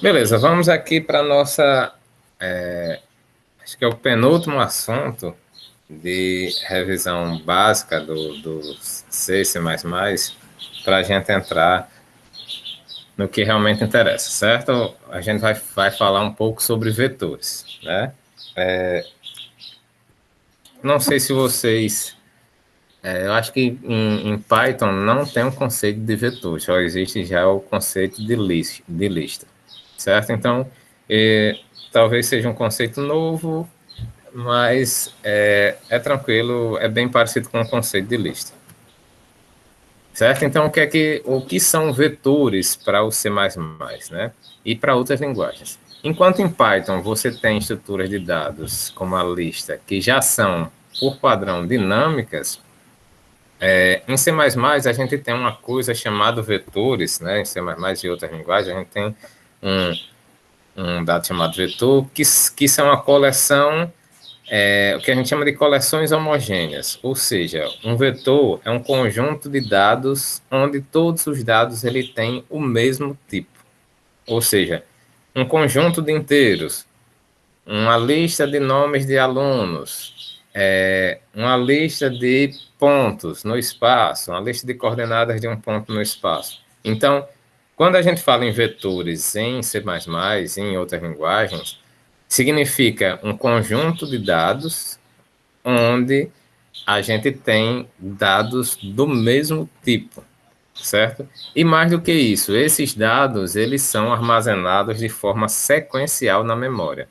Beleza, vamos aqui para a nossa, acho que é o penúltimo assunto de revisão básica do C, C++, para a gente entrar no que realmente interessa, certo? A gente vai falar um pouco sobre vetores, né? Não sei se vocês... eu acho que em Python não tem um conceito de vetor, só existe já o conceito de lista, certo? Então, talvez seja um conceito novo, mas é tranquilo, é bem parecido com o conceito de lista. Certo? Então, o que são vetores para o C++, né? E para outras linguagens? Enquanto em Python você tem estruturas de dados como a lista, que já são, por padrão, dinâmicas, em C++ a gente tem uma coisa chamada vetores, né? Em C++ e outras linguagens a gente tem um, um dado chamado vetor, que são a coleção o que a gente chama de coleções homogêneas, ou seja, um vetor é um conjunto de dados onde todos os dados ele tem o mesmo tipo, ou seja, um conjunto de inteiros, uma lista de nomes de alunos, uma lista de pontos no espaço, uma lista de coordenadas de um ponto no espaço. Então, quando a gente fala em vetores em C++, em outras linguagens, significa um conjunto de dados onde a gente tem dados do mesmo tipo, certo? E mais do que isso, esses dados eles são armazenados de forma sequencial na memória,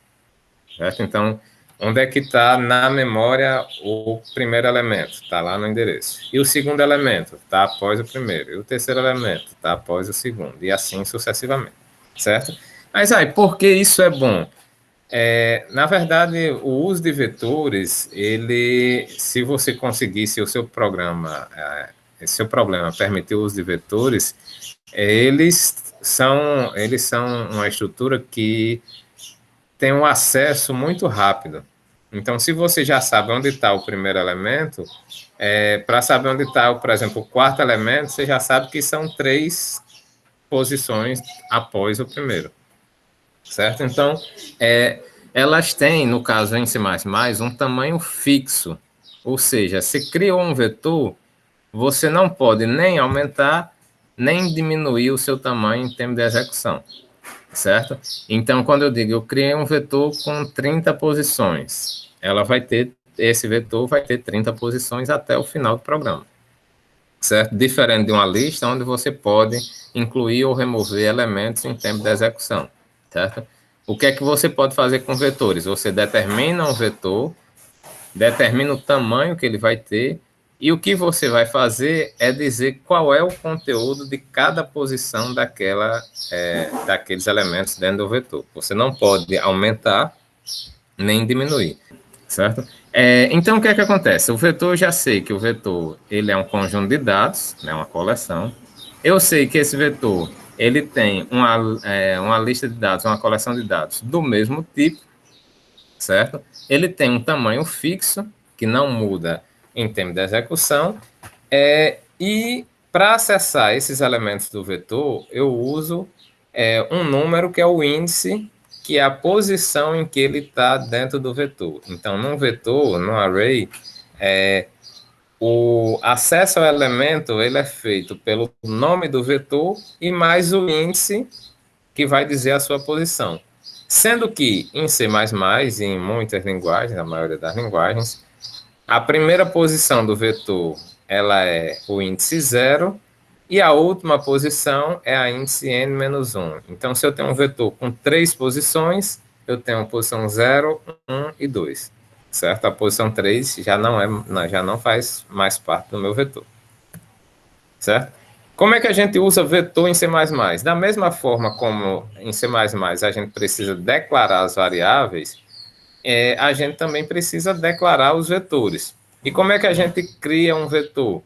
certo? Então, onde é que está na memória o primeiro elemento? Está lá no endereço. E o segundo elemento? Está após o primeiro. E o terceiro elemento? Está após o segundo. E assim sucessivamente, certo? Mas aí, por que isso é bom? Na verdade, o uso de vetores, ele, se você conseguisse o seu programa, seu problema permitir o uso de vetores, eles são uma estrutura que tem um acesso muito rápido. Então, se você já sabe onde está o primeiro elemento, para saber onde está, por exemplo, o quarto elemento, você já sabe que são 3 posições após o primeiro, certo? Então, elas têm, no caso em C++, um tamanho fixo. Ou seja, se criou um vetor, você não pode nem aumentar, nem diminuir o seu tamanho em termos de execução, certo? Então, quando eu digo eu criei um vetor com 30 posições, esse vetor vai ter 30 posições até o final do programa, certo? Diferente de uma lista onde você pode incluir ou remover elementos em tempo de execução, certo? O que é que você pode fazer com vetores? Você determina um vetor, determina o tamanho que ele vai ter, e o que você vai fazer é dizer qual é o conteúdo de cada posição daqueles elementos dentro do vetor. Você não pode aumentar nem diminuir, certo? Então, o que é que acontece? O vetor, eu já sei que o vetor ele é um conjunto de dados, né, uma coleção. Eu sei que esse vetor ele tem uma lista de dados, uma coleção de dados do mesmo tipo, certo? Ele tem um tamanho fixo, que não muda em termos de execução, e para acessar esses elementos do vetor, eu uso um número que é o índice, que é a posição em que ele está dentro do vetor. Então, num vetor, num array, o acesso ao elemento ele é feito pelo nome do vetor e mais o índice que vai dizer a sua posição. Sendo que em C++ e em muitas linguagens, a maioria das linguagens, a primeira posição do vetor ela é o índice 0 e a última posição é a índice n-1. Então, se eu tenho um vetor com 3 posições, eu tenho a posição 0, 1 e 2. Certo? A posição 3 já não faz mais parte do meu vetor. Certo? Como é que a gente usa vetor em C++? Da mesma forma como em C++ a gente precisa declarar as variáveis, a gente também precisa declarar os vetores. E como é que a gente cria um vetor?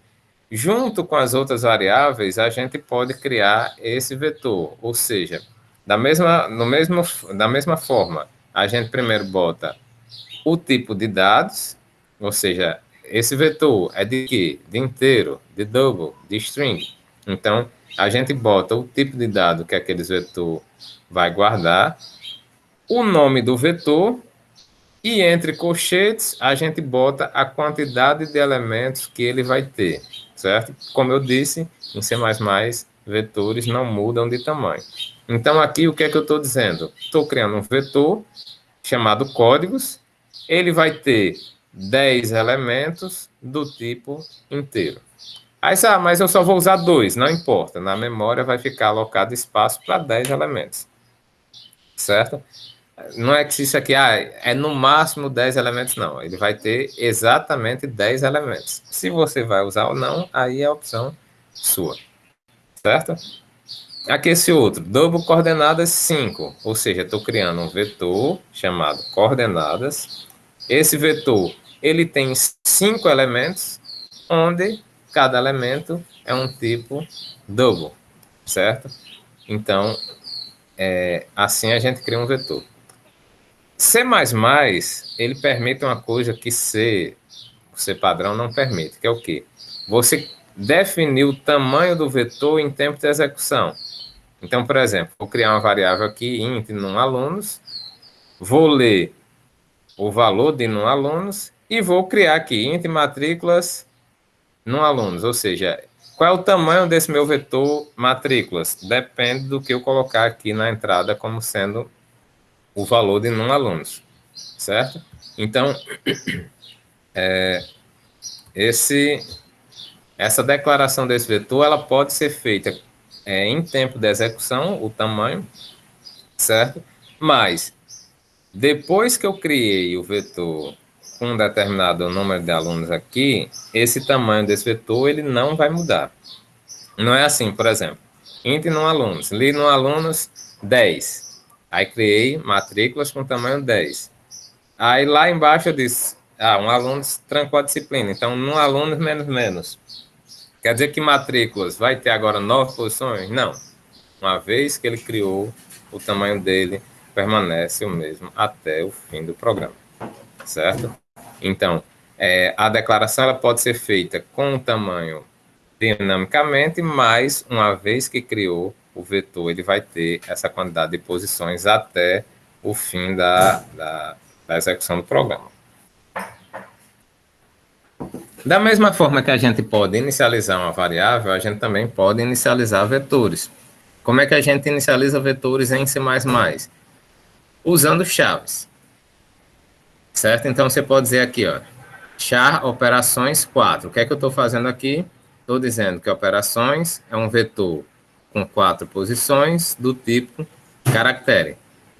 Junto com as outras variáveis, a gente pode criar esse vetor, ou seja, da mesma forma, a gente primeiro bota o tipo de dados, ou seja, esse vetor é de quê? De inteiro, de double, de string. Então, a gente bota o tipo de dado que aquele vetor vai guardar, o nome do vetor, e entre colchetes a gente bota a quantidade de elementos que ele vai ter, certo? Como eu disse, em C++, vetores não mudam de tamanho. Então, aqui, o que é que eu estou dizendo? Estou criando um vetor chamado códigos, ele vai ter 10 elementos do tipo inteiro. Aí, mas eu só vou usar 2, não importa. Na memória vai ficar alocado espaço para 10 elementos, certo? Não é que isso aqui é no máximo 10 elementos, não. Ele vai ter exatamente 10 elementos. Se você vai usar ou não, aí é a opção sua, certo? Aqui esse outro, double coordenadas 5, ou seja, estou criando um vetor chamado coordenadas. Esse vetor, ele tem 5 elementos, onde cada elemento é um tipo double, certo? Então, assim a gente cria um vetor. C++, ele permite uma coisa que C padrão não permite, que é o quê? Você definir o tamanho do vetor em tempo de execução. Então, por exemplo, vou criar uma variável aqui, int num alunos, vou ler o valor de num alunos e vou criar aqui int matrículas num alunos, ou seja, qual é o tamanho desse meu vetor matrículas? Depende do que eu colocar aqui na entrada como sendo o valor de num alunos, certo? Então, essa declaração desse vetor ela pode ser feita em tempo de execução, o tamanho, certo? Mas depois que eu criei o vetor com um determinado número de alunos aqui, esse tamanho desse vetor ele não vai mudar. Não é assim, por exemplo, int no alunos, li no alunos 10. Aí criei matrículas com tamanho 10. Aí lá embaixo eu disse, um aluno trancou a disciplina, então no alunos menos menos. Quer dizer que matrículas vai ter agora 9 posições? Não. Uma vez que ele criou, o tamanho dele permanece o mesmo até o fim do programa, certo? Então, a declaração ela pode ser feita com o tamanho dinamicamente, mas uma vez que criou o vetor, ele vai ter essa quantidade de posições até o fim da execução do programa. Da mesma forma que a gente pode inicializar uma variável, a gente também pode inicializar vetores. Como é que a gente inicializa vetores em C++? Usando chaves, certo? Então, você pode dizer aqui, ó, char operações 4. O que é que eu estou fazendo aqui? Estou dizendo que operações é um vetor com 4 posições do tipo caractere.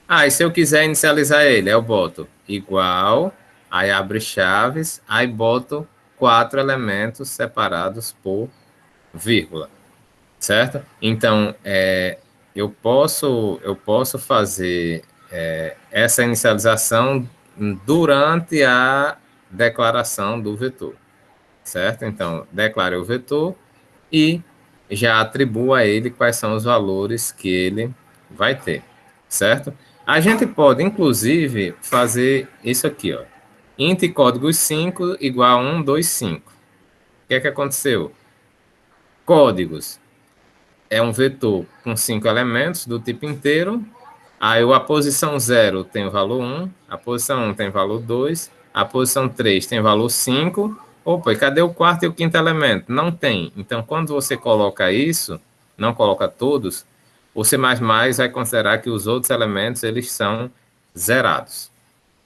E se eu quiser inicializar ele, eu boto igual, aí abre chaves, aí boto 4 elementos separados por vírgula, certo? Então, eu posso fazer essa inicialização durante a declaração do vetor, certo? Então, declaro o vetor e já atribuo a ele quais são os valores que ele vai ter, certo? A gente pode, inclusive, fazer isso aqui, ó. Int código 5 igual a 1, 2, 5. O que é que aconteceu? Códigos é um vetor com 5 elementos do tipo inteiro. Aí a posição 0 tem o valor 1, a posição 1 tem o valor 2, a posição 3 tem o valor 5. Opa, e cadê o quarto e o quinto elemento? Não tem. Então, quando você coloca isso, não coloca todos, o C++ vai considerar que os outros elementos eles são zerados,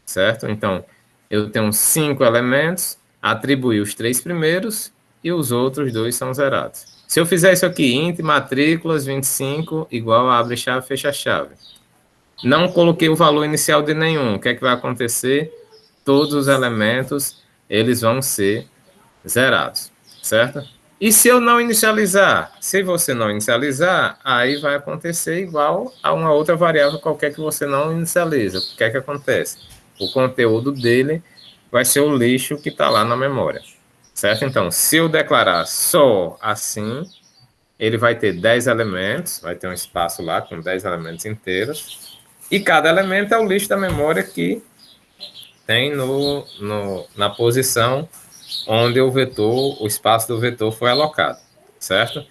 certo? Então, eu tenho 5 elementos, atribuí os 3 primeiros e os outros 2 são zerados. Se eu fizer isso aqui, int matrículas 25 igual a abre chave, fecha chave. Não coloquei o valor inicial de nenhum. O que é que vai acontecer? Todos os elementos, eles vão ser zerados, certo? E se eu não inicializar? Se você não inicializar, aí vai acontecer igual a uma outra variável qualquer que você não inicializa. O que é que acontece? O conteúdo dele vai ser o lixo que está lá na memória, certo? Então, se eu declarar só assim, ele vai ter 10 elementos, vai ter um espaço lá com 10 elementos inteiros, e cada elemento é o lixo da memória que tem na posição onde o espaço do vetor foi alocado, certo?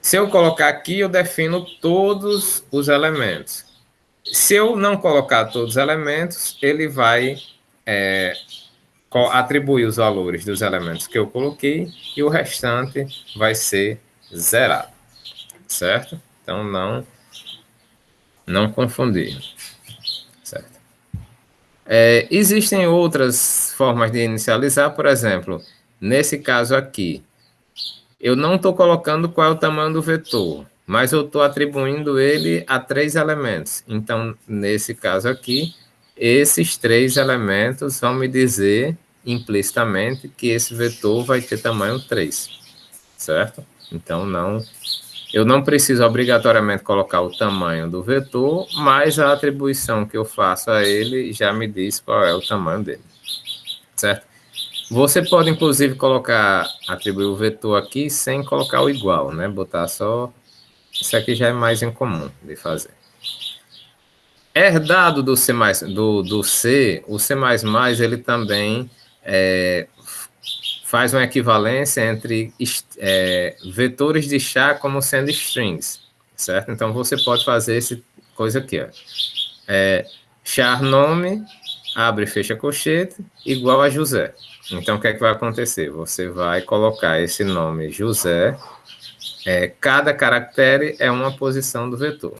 Se eu colocar aqui, eu defino todos os elementos. Se eu não colocar todos os elementos, ele vai atribuir os valores dos elementos que eu coloquei e o restante vai ser zerado, certo? Então, não confundir, certo? Existem outras formas de inicializar, por exemplo, nesse caso aqui, eu não estou colocando qual é o tamanho do vetor, mas eu estou atribuindo ele a 3 elementos. Então, nesse caso aqui, esses 3 elementos vão me dizer implicitamente que esse vetor vai ter tamanho 3, certo? Então, eu não preciso obrigatoriamente colocar o tamanho do vetor, mas a atribuição que eu faço a ele já me diz qual é o tamanho dele, certo? Você pode, inclusive, atribuir o vetor aqui sem colocar o igual, né? Botar só... Isso aqui já é mais incomum de fazer. Herdado do C++, do C, o C++, ele também faz uma equivalência entre vetores de char como sendo strings, certo? Então, você pode fazer essa coisa aqui, ó. Char nome, abre e fecha colchete, igual a José. Então, o que é que vai acontecer? Você vai colocar esse nome José, cada caractere é uma posição do vetor.